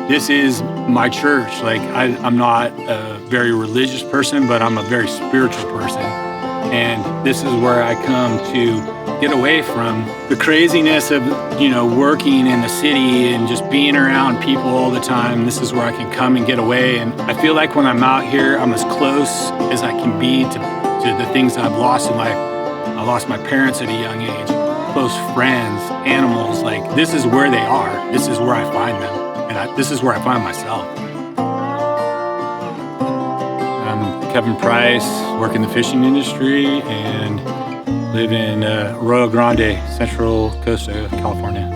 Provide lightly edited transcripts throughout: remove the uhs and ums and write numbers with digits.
This is my church. Like, I'm not a very religious person, but I'm a very spiritual person. And this is where I come to get away from the craziness of, working in the city and just being around people all the time. This is where I can come and get away. And I feel like when I'm out here, I'm as close as I can be to the things I've lost in life. I lost my parents at a young age, close friends, animals. Like, this is where they are. This is where I find them. And this is where I find myself. I'm Kevin Price, work in the fishing industry and live in Arroyo Grande, central coast of California.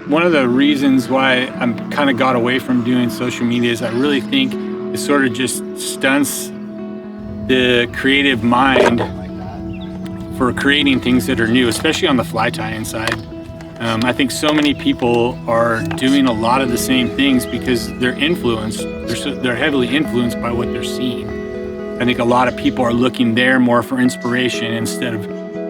One of the reasons why I'm kind of got away from doing social media is I really think it sort of just stunts the creative mind for creating things that are new, especially on the fly tying side. I think so many people are doing a lot of the same things because they're influenced. They're heavily influenced by what they're seeing. I think a lot of people are looking there more for inspiration instead of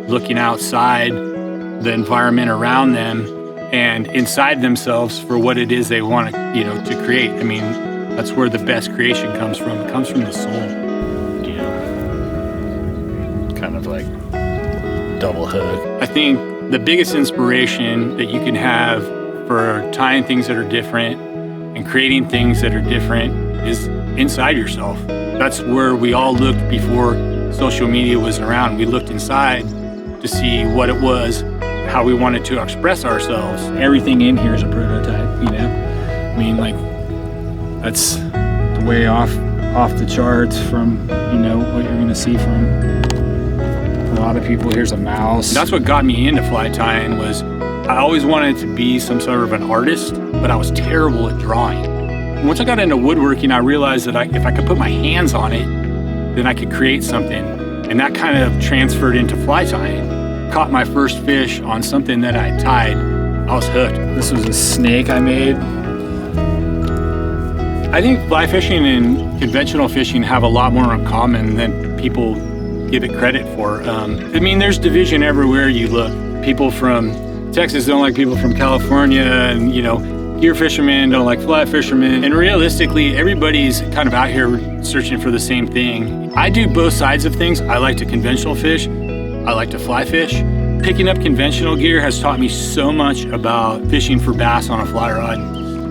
looking outside the environment around them and inside themselves for what it is they want to create. I mean, that's where the best creation comes from. It comes from the soul. Kind of like double hook. I think the biggest inspiration that you can have for tying things that are different and creating things that are different is inside yourself. That's where we all looked before social media was around. We looked inside to see what it was, how we wanted to express ourselves. Everything in here is a prototype, I mean, like, that's way off the charts from, what you're gonna see from a lot of people. Here's a mouse. That's what got me into fly tying. Was I always wanted to be some sort of an artist, but I was terrible at drawing. And once I got into woodworking, I realized that if I could put my hands on it, then I could create something. And that kind of transferred into fly tying. Caught my first fish on something that I tied. I was hooked. This was a snake I made. I think fly fishing and conventional fishing have a lot more in common than people give it credit for. There's division everywhere you look. People from Texas don't like people from California, and gear fishermen don't like fly fishermen. And realistically, everybody's kind of out here searching for the same thing. I do both sides of things. I like to conventional fish. I like to fly fish. Picking up conventional gear has taught me so much about fishing for bass on a fly rod.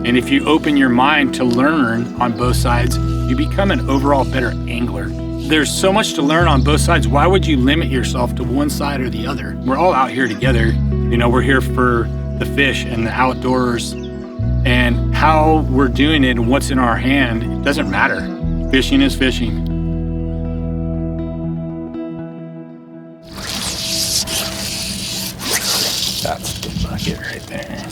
And if you open your mind to learn on both sides, you become an overall better angler. There's so much to learn on both sides. Why would you limit yourself to one side or the other? We're all out here together. We're here for the fish and the outdoors, and how we're doing it and what's in our hand, it doesn't matter. Fishing is fishing. That's the bucket right there.